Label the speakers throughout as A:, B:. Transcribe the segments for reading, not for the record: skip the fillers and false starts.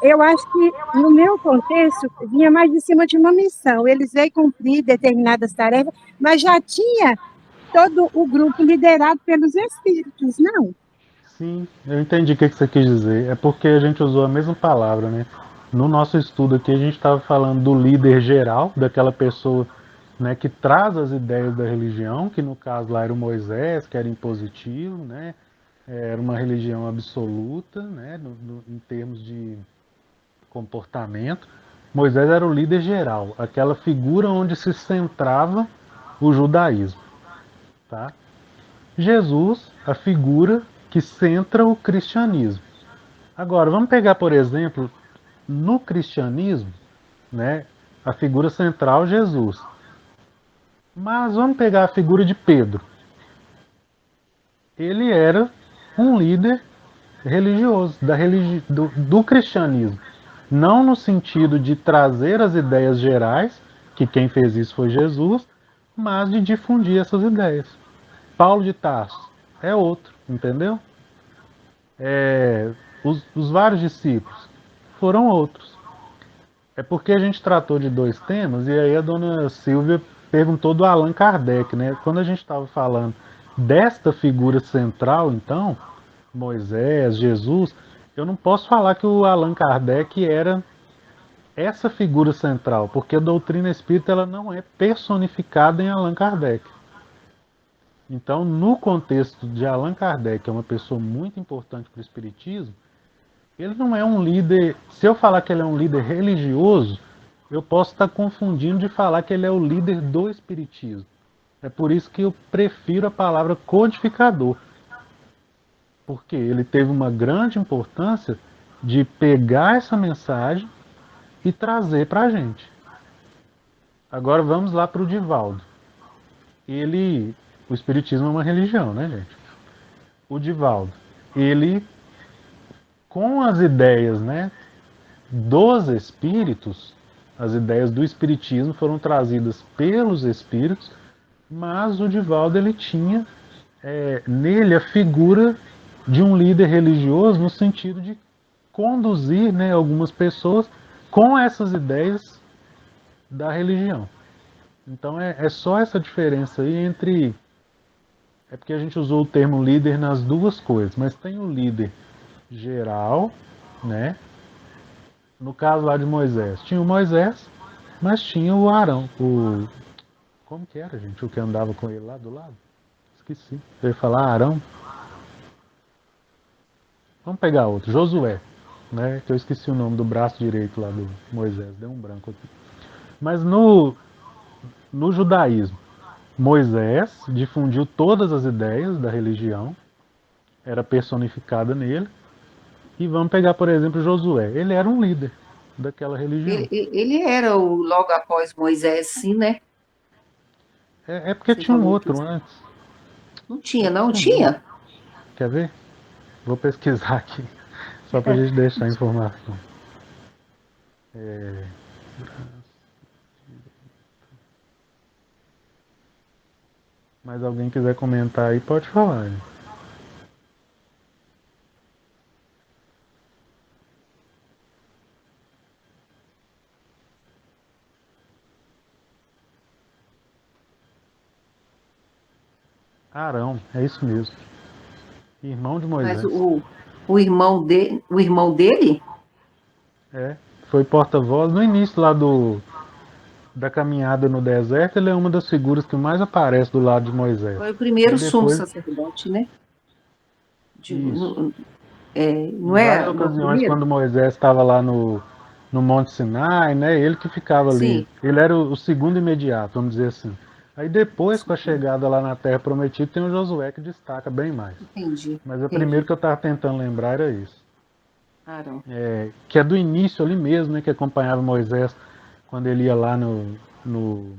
A: Eu acho que, no meu contexto, vinha mais de cima de uma missão. Eles veio cumprir determinadas tarefas, mas já tinha todo o grupo liderado pelos espíritos, não?
B: Sim, eu entendi o que você quis dizer. É porque a gente usou a mesma palavra, né? No nosso estudo aqui, a gente estava falando do líder geral, daquela pessoa, né, que traz as ideias da religião, que no caso lá era o Moisés, que era impositivo, né? Era uma religião absoluta, né? Em termos de comportamento. Moisés era o líder geral, aquela figura onde se centrava o judaísmo, tá? Jesus, a figura que centra o cristianismo. Agora, vamos pegar, por exemplo, no cristianismo, né, a figura central Jesus. Mas vamos pegar a figura de Pedro. Ele era um líder religioso do cristianismo. Não no sentido de trazer as ideias gerais, que quem fez isso foi Jesus, mas de difundir essas ideias. Paulo de Tarso é outro, entendeu? Os vários discípulos foram outros. É porque a gente tratou de dois temas, e aí a dona Silvia perguntou do Allan Kardec, né? Quando a gente estava falando desta figura central, então, Moisés, Jesus, eu não posso falar que o Allan Kardec era essa figura central, porque a doutrina espírita ela não é personificada em Allan Kardec. Então, no contexto de Allan Kardec, que é uma pessoa muito importante para o espiritismo, ele não é um líder. Se eu falar que ele é um líder religioso, eu posso estar confundindo de falar que ele é o líder do espiritismo. É por isso que eu prefiro a palavra codificador, porque ele teve uma grande importância de pegar essa mensagem e trazer para a gente. Agora vamos lá para o Divaldo. O espiritismo é uma religião, né, gente? O Divaldo, ele, com as ideias, né, dos espíritos, as ideias do espiritismo foram trazidas pelos espíritos, mas o Divaldo ele tinha nele a figura de um líder religioso no sentido de conduzir, né, algumas pessoas com essas ideias da religião. Então é só essa diferença aí entre. É porque a gente usou o termo líder nas duas coisas, mas tem o líder geral, né? No caso lá de Moisés, tinha o Moisés, mas tinha o Arão, o. Como que era, gente? O que andava com ele lá do lado? Esqueci. Eu ia falar Arão. Vamos pegar outro, Josué, né? Que eu esqueci o nome do braço direito lá do Moisés, deu um branco aqui. Mas no judaísmo, Moisés difundiu todas as ideias da religião, era personificada nele. E vamos pegar, por exemplo, Josué. Ele era um líder daquela religião.
C: Ele era o logo após Moisés, sim, né?
B: É porque
C: Você
B: tinha um
C: falou
B: outro
C: isso.
B: antes.
C: Não
B: Eu
C: tinha, não
B: esqueci o nome.
C: tinha?
B: Quer ver? Vou pesquisar aqui, só pra gente deixar a informação. Mas alguém quiser comentar aí, pode falar. Né? Arão, é isso mesmo. Irmão de
C: Mas
B: Moisés.
C: o irmão dele
B: É, foi porta-voz no início lá da caminhada no deserto. Ele é uma das figuras que mais aparece do lado de Moisés.
C: foi o
B: Aí
C: primeiro sumo
B: depois,
C: sacerdote, né?
B: isso.
C: Não
B: Em várias
C: é, não é o
B: ocasiões,
C: primeiro?
B: quando Moisés estava lá no Monte Sinai, né, ele que ficava ali.
C: Sim,
B: Ele era o segundo imediato, vamos dizer assim. Aí depois, com a
C: sim,
B: chegada lá na Terra Prometida, tem o Josué que destaca bem mais.
C: entendi,
B: Mas o primeiro
C: entendi.
B: que eu estava tentando lembrar era isso.
C: Arão.
B: Que é do início ali mesmo, né, que acompanhava Moisés quando ele ia lá no, no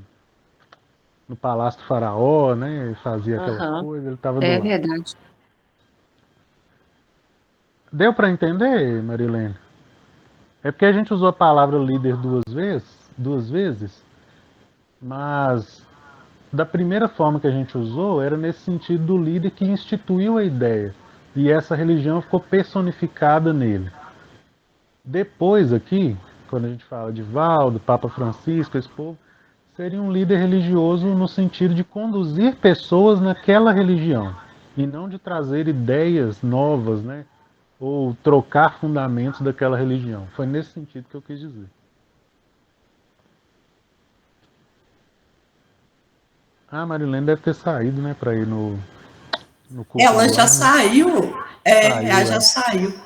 B: palácio do faraó, né, e fazia aquela
C: Aham,
B: coisa, ele estava do
C: é
B: lado.
C: verdade.
B: Deu para entender, Marilene? É porque a gente usou a palavra líder duas vezes, mas da primeira forma que a gente usou era nesse sentido do líder que instituiu a ideia. E essa religião ficou personificada nele. Depois aqui, quando a gente fala de Valdo, Papa Francisco, esse povo, seria um líder religioso no sentido de conduzir pessoas naquela religião e não de trazer ideias novas, né? Ou trocar fundamentos daquela religião. Foi nesse sentido que eu quis dizer. Ah, Marilene deve ter saído, né, para ir no culto
D: Ela
B: do
D: já
B: lar, né?
D: saiu, ela
B: Saiu,
D: já
B: é.
D: saiu.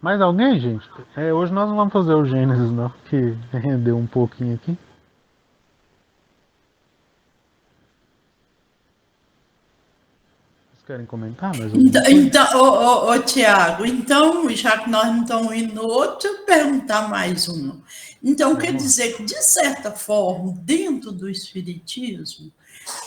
B: Mais alguém, gente? Hoje nós não vamos fazer o Gênesis, não, que rendeu um pouquinho aqui. Vocês querem comentar mais alguma coisa?
D: Então, Tiago, então, já que nós não estamos indo no outro, deixa eu perguntar mais uma. Então, quer
B: Vamos lá.
D: dizer que, de certa forma, dentro do Espiritismo,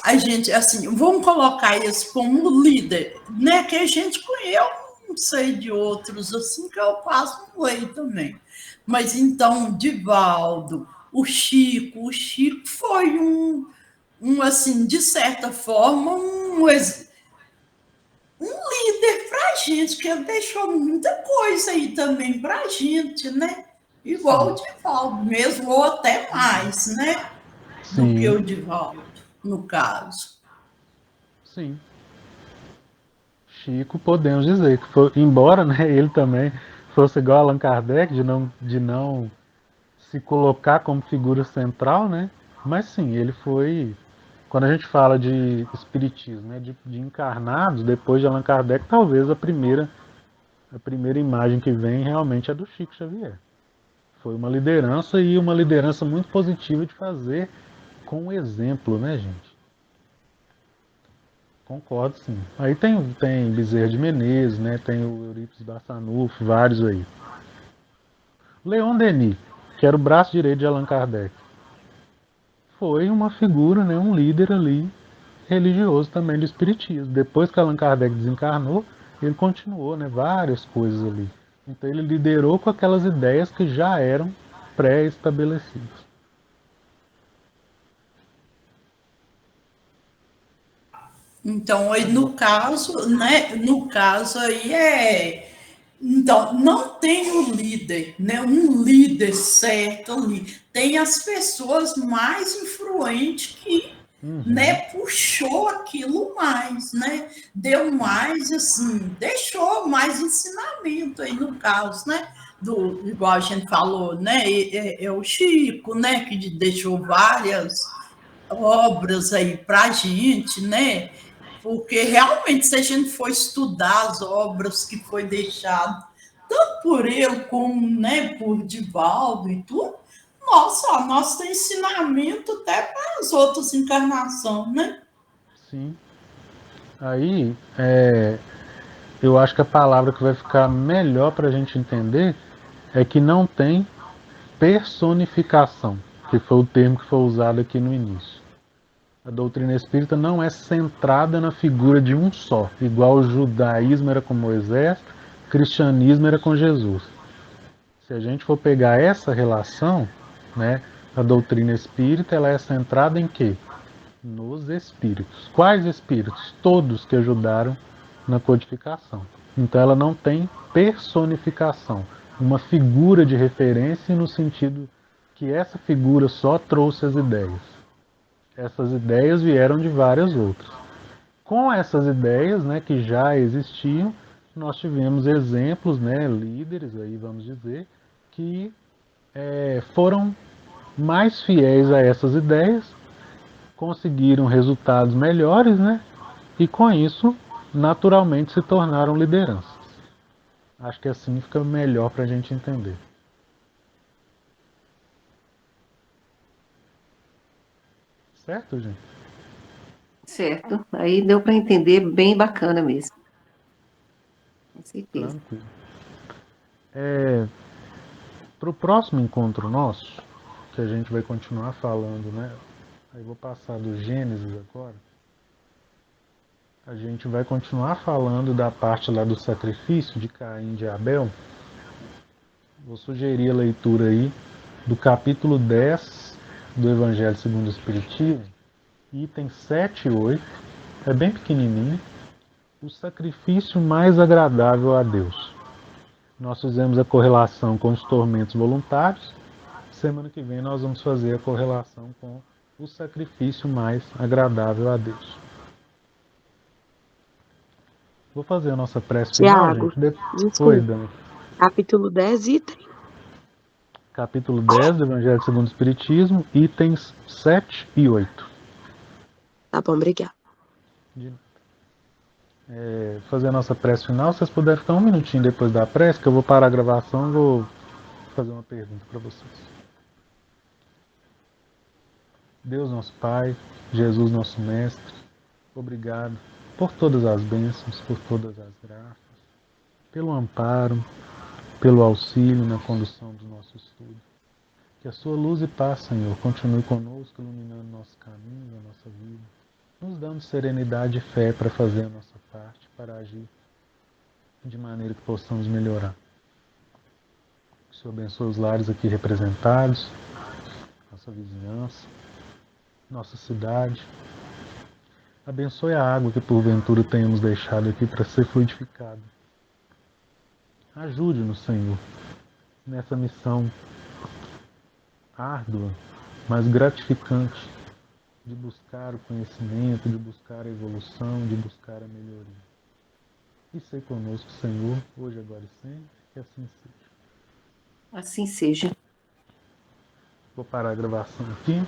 D: a gente, assim, vamos colocar isso como líder, né? Que a gente conhece, eu não sei de outros, assim, que eu quase não leio também. Mas então, Divaldo, o Chico foi assim, de certa forma, líder para a gente, que ele deixou muita coisa aí também para a gente, né? Igual o
B: Sim,
D: Divaldo mesmo, ou até mais, né? Do que
B: sim,
D: o Divaldo, no caso.
B: sim. Chico, podemos dizer que foi, embora, né, ele também fosse igual Allan Kardec, de não se colocar como figura central, né? Mas sim, ele foi. Quando a gente fala de espiritismo, né, de encarnados, depois de Allan Kardec, talvez a primeira imagem que vem realmente é do Chico Xavier. Foi uma liderança e uma liderança muito positiva de fazer com o exemplo, né, gente? Concordo, sim. Aí tem Bezerra de Menezes, né? Tem o Eurípides Barçanufo, vários aí. Leon Denis, que era o braço direito de Allan Kardec, foi uma figura, né, um líder ali religioso também do espiritismo. Depois que Allan Kardec desencarnou, ele continuou, né, várias coisas ali. Então ele liderou com aquelas ideias que já eram pré-estabelecidas.
D: Então, aí
B: Tá bom.
D: no caso, né? No caso aí então, não tem o líder, né? Um líder certo ali. Tem as pessoas mais influentes que, né,
B: Uhum.
D: puxou aquilo mais, né? Deu mais, assim, deixou mais ensinamento aí no caso, né? Igual a gente falou, né? É o Chico, né? Que deixou várias obras aí para a gente, né? Porque realmente, se a gente for estudar as obras que foi deixado, tanto por ele como, né, por Divaldo e tudo, nossa, nós tem ensinamento até para as outras encarnações, né?
B: Sim. Aí, eu acho que a palavra que vai ficar melhor para a gente entender é que não tem personificação, que foi o termo que foi usado aqui no início. A doutrina espírita não é centrada na figura de um só, igual o judaísmo era com Moisés, o cristianismo era com Jesus. Se a gente for pegar essa relação, né, a doutrina espírita ela é centrada em quê? Nos espíritos. Quais espíritos? Todos que ajudaram na codificação. Então ela não tem personificação, uma figura de referência no sentido que essa figura só trouxe as ideias. Essas ideias vieram de várias outras. Com essas ideias, né, que já existiam, nós tivemos exemplos, né, líderes, aí vamos dizer, que foram mais fiéis a essas ideias, conseguiram resultados melhores, né, e com isso, naturalmente se tornaram lideranças. Acho que assim fica melhor para a gente entender. Certo, gente?
C: Certo. Aí deu para entender bem bacana mesmo. Com certeza.
B: Tranquilo. Para o próximo encontro nosso, que a gente vai continuar falando, né? Aí vou passar do Gênesis agora. A gente vai continuar falando da parte lá do sacrifício de Caim e de Abel. Vou sugerir a leitura aí do capítulo 10 do Evangelho segundo o Espiritismo, itens 7 e 8. É bem pequenininho. O sacrifício mais agradável a Deus. Nós fizemos a correlação com os tormentos voluntários. Semana que vem nós vamos fazer a correlação com o sacrifício mais agradável a Deus. Vou fazer a nossa prece final,
E: Tiago,
B: gente. Oi,
E: desculpa.
B: Dani.
E: Capítulo 10, item.
B: Capítulo 10 do Evangelho segundo o Espiritismo, itens 7 e 8.
E: Tá bom, obrigada.
B: Fazer a nossa prece final. Se vocês puderem ficar um minutinho depois da prece, que eu vou parar a gravação e vou fazer uma pergunta para vocês. Deus nosso Pai, Jesus nosso Mestre, obrigado por todas as bênçãos, por todas as graças, pelo amparo, pelo auxílio na condução do nosso estudo. Que a sua luz e paz, Senhor, continue conosco, iluminando nosso caminho, a nossa vida, nos dando serenidade e fé para fazer a nossa parte, para agir de maneira que possamos melhorar. Que o Senhor abençoe os lares aqui representados, nossa vizinhança, nossa cidade. Abençoe a água que porventura tenhamos deixado aqui para ser fluidificada. Ajude-nos, Senhor, nessa missão árdua, mas gratificante, de buscar o conhecimento, de buscar a evolução, de buscar a melhoria. E ser conosco, Senhor, hoje, agora e sempre, que assim seja.
C: Assim seja.
B: Vou parar a gravação aqui.